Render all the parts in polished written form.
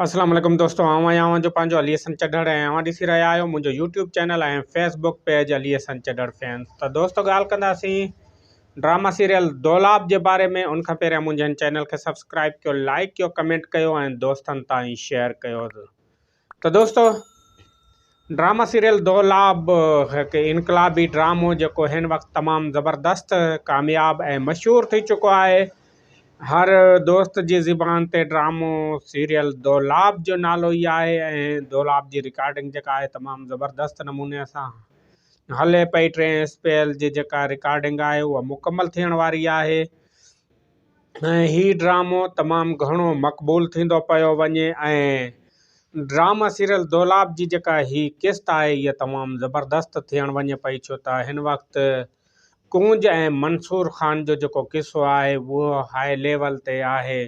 अस्सलाम वालेकुम दोस्तों, आवां जो पंहिंजो अली हसन चढ़ड़ ऐं अवां ॾिसी रहिया आहियो मुंहिंजो यूट्यूब चैनल ऐं Facebook page Ali Hasan Chadhar fans. त दोस्तों ॻाल्हि कंदासीं ड्रामा सीरियल दौलाब जे बारे में। उन खां पहिरियां मुंहिंजे हिन चैनल खे सब्सक्राइब कयो, लाइक कयो, कमेंट कयो ऐं दोस्तनि ताईं शेयर कयो। त दोस्तों ड्रामा सीरियल दौलाब हिकु इनकलाबी ड्रामो जेको हिन वक़्तु तमामु ज़बरदस्त, कामयाब ऐं मशहूरु थी चुको आहे। हर दोस्त जी ज़बान ते ड्रामो सीरियल दौलाब जो नालो ई आहे ऐं दौलाब जी रिकॉर्डिंग जेका आहे तमामु ज़बरदस्त नमूने सां हले पई। 3 स्पेल जी जेका रिकॉर्डिंग आहे उहा मुकमल थियण वारी आहे ऐं हीउ ड्रामो तमामु घणो मक़बूल थींदो पियो वञे। ऐं ड्रामा सीरियल दौलाब जी जेका हीअ क़िस्त आहे इहा तमामु ज़बरदस्त थियण वञे पई, छो त हिन वक़्तु कूंज ऐं मंसूर ख़ान जो जेको क़िसो आहे उहो हाई लेवल ते आहे।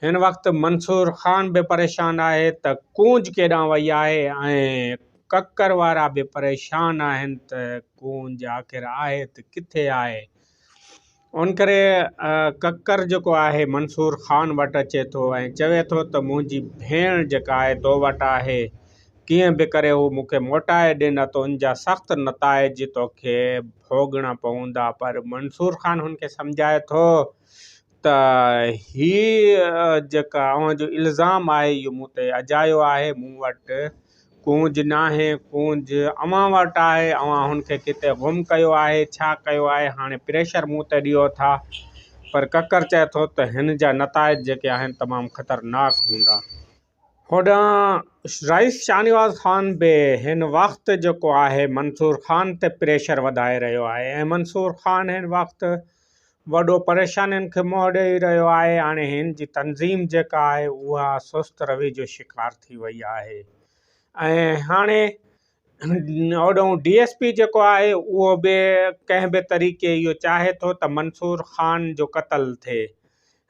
हिन वक़्तु मंसूर ख़ान बि परेशान आहे त कूंज केॾांहुं वई आहे ऐं ककर वारा बि परेशान आहिनि त कूंज आख़िर आहे त किथे आहे। उन करे ककर जेको आहे मंसूर ख़ान वटि अचे थो ऐं चवे थो त मुंहिंजी भेण जेका आहे तो वटि आहे, कीअं बि करे हू मूंखे मोटाए ॾे, न त उन जा सख़्तु नताइज तोखे भोगणा पवंदा। पर मंसूर ख़ान हुनखे सम्झाए थो त हीअ जेका अव्हां जो इल्ज़ाम आहे इहो मूं ते अजायो आहे, मूं वटि कूंज न आहे, कूंज अव्हां वटि आहे, अव्हां हुनखे किथे गुम कयो आहे, छा कयो आहे, हाणे प्रेशर मूं ते ॾियो था। पर ककर चए थो त हिन जा नताइज जेके आहिनि तमामु ख़तरनाक हूंदा। होॾां रईस शाहनवाज़ ख़ान बि हिन वक़्तु जेको आहे मंसूर ख़ान ते प्रेशर वधाए रहियो आहे ऐं मंसूर ख़ान हिन वक़्तु वॾो परेशानियुनि खे मुंहुं ॾेई रहियो आहे। हाणे हिन जी तनज़ीम जेका आहे उहा सुस्त रवि जो शिकार थी वई आहे ऐं हाणे ओॾों DSP जेको आहे उहो बि कंहिं बि तरीक़े इहो चाहे थो त मंसूर ख़ान जो क़त्ल थिए।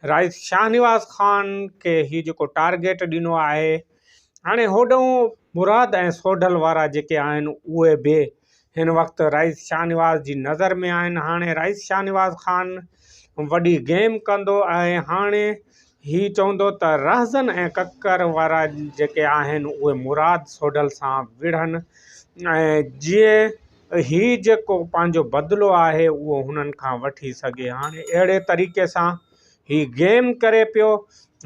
रईस शाहनवाज़ ख़ान खे हीउ जेको टारगेट ॾिनो आहे, हाणे होॾों मुराद ऐं सोढल वारा जेके आहिनि उहे बि हिन वक़्तु रईस शाहनवाज़ जी नज़र में आहिनि। हाणे रईस शाहनवाज़ ख़ान वॾी गेम कंदो ऐं हाणे हीउ चवंदो त रहज़न ऐं ककर वारा जेके आहिनि उहे मुराद सोढल सां विढ़नि ऐं जीअं हीउ जेको पंहिंजो बदिलो आहे उहो हुननि खां वठी सघे। हाणे अहिड़े तरीक़े सां हीउ गेम करे पियो।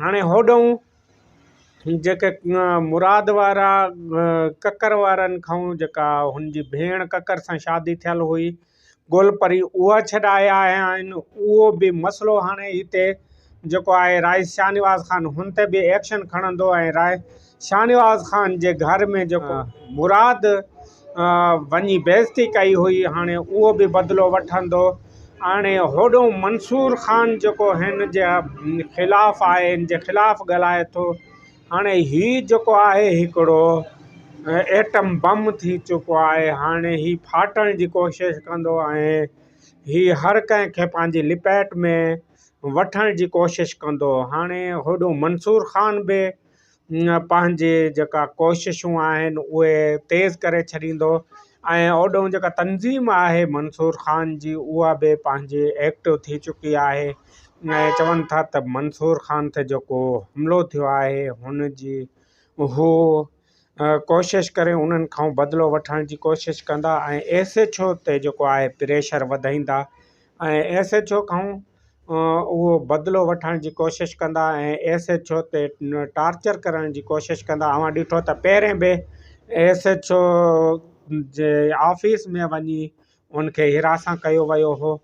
हाणे होॾों जेके मुराद वारा ककर वारनि खां जेका हुनजी भेण ककर सां शादी थियल हुई गोलपरी, उहा छॾाया आहिनि। उहो बि मसइलो हाणे हिते जेको आहे रईस शाहनवाज़ ख़ान हुन ते बि एक्शन खणंदो ऐं रईस शाहनवाज़ ख़ान जे घर में जेको मुराद वञी बेइज़ती कई हुई, हाणे उहो बि बदिलो वठंदो। हाणे होॾों मंसूर ख़ान जेको हिन जे ख़िलाफ़ु आहे, हिन जे ख़िलाफ़ु ॻाल्हाए थो। हाणे हीउ जेको आहे हिकिड़ो एटम बम थी चुको आहे। हाणे हीउ फाटण जी कोशिशि कंदो ऐं हीउ हर कंहिंखे पंहिंजी लिपेट में वठण जी कोशिशि कंदो। हाणे होॾों मंसूर ख़ान बि पंहिंजे जेका कोशिशूं आहिनि उहे तेज़ करे छॾींदो ऐं ओॾों जेका तनज़ीम आहे मंसूर ख़ान जी उहा बि पंहिंजे एक्टिव थी चुकी आहे ऐं चवनि था त मंसूर ख़ान ते जेको हमिलो थियो आहे हुन जी हू कोशिशि करे उन्हनि खां बदिलो वठण जी कोशिशि कंदा ऐं SHO ते जेको आहे प्रेशर वधाईंदा ऐं SHO खां उहो बदिलो वठण जी कोशिशि कंदा ऐं SHO ते टार्चर करण जी कोशिशि कंदा। अव्हां ॾिठो त पहिरें बि SHO जे ऑफिस में वञी उनखे हिरासा कयो वियो हो,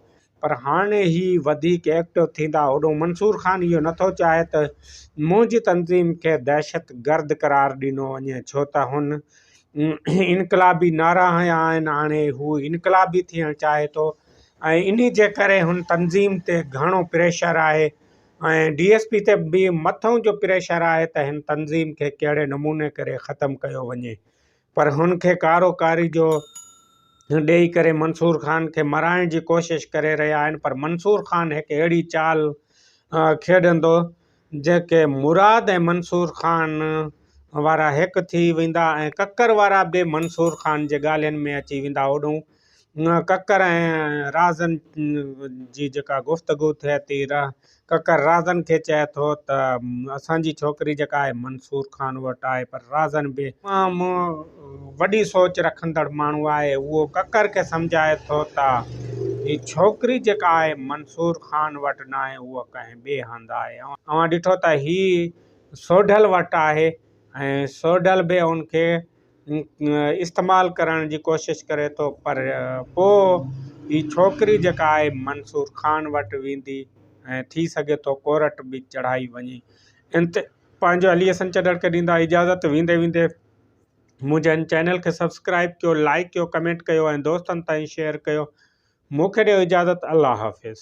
पर हाणे ही वधीक एक्टिव थींदा। होॾों मंसूर ख़ान इहो नथो चाहे त मुंहिंजी तनज़ीम खे दहशत गर्द करार ॾिनो वञे, छो त हुन इनकलाबी नारा हया आहिनि। हाणे हू इनकलाबी थियणु चाहे थो ऐं इन्ही जे करे हुन तनज़ीम ते घणो प्रेशर आहे ऐं DSP ते बि मथों जो प्रेशर आहे त हिन तनज़ीम खे कहिड़े नमूने करे ख़तमु कयो वञे। पर हुनखे कारोकारी जो ॾेई करे मंसूर ख़ान खे मराइण जी कोशिशि करे रहिया आहिनि। पर मंसूर ख़ान हिकु अहिड़ी चाल खेॾंदो जेके मुराद ऐं मंसूर ख़ान वारा हिकु थी वेंदा ऐं ककर वारा बि मंसूर ख़ान जे ॻाल्हियुनि में अची वेंदा। ओॾों ककर ऐं राज़न जी जेका गुफ़्तगू थिए थी, ककर राज़न खे चए थो त असांजी छोकिरी जेका आहे मंसूर ख़ान वटि आहे, पर राज़न बि तमामु वॾी सोच रखंदड़ माण्हू आहे। उहो ककर खे सम्झाए थो त ही छोकिरी जेका आहे मंसूर ख़ान वटि न आहे, उहा कंहिं ॿिए हंधि आहे। अवां ॾिठो त ही सोढल वटि आहे ऐं सोढल बि उनखे इस्तेमालु करण जी कोशिशि करे थो, पर पोइ ही छोकिरी जेका आहे मंसूर ख़ान वटि वेंदी ऐं थी सघे थो कोर्ट बि चढ़ाई वञे। इंते पंहिंजो अली हसन चड्ढर खे ॾींदा इजाज़त। वेंदे वेंदे मुंहिंजे हिन चैनल खे सब्सक्राइब कयो, लाइक कयो, कमेंट कयो ऐं दोस्तनि ताईं शेयर कयो। मूंखे ॾियो इजाज़त। अल्लाह हाफ़िज़।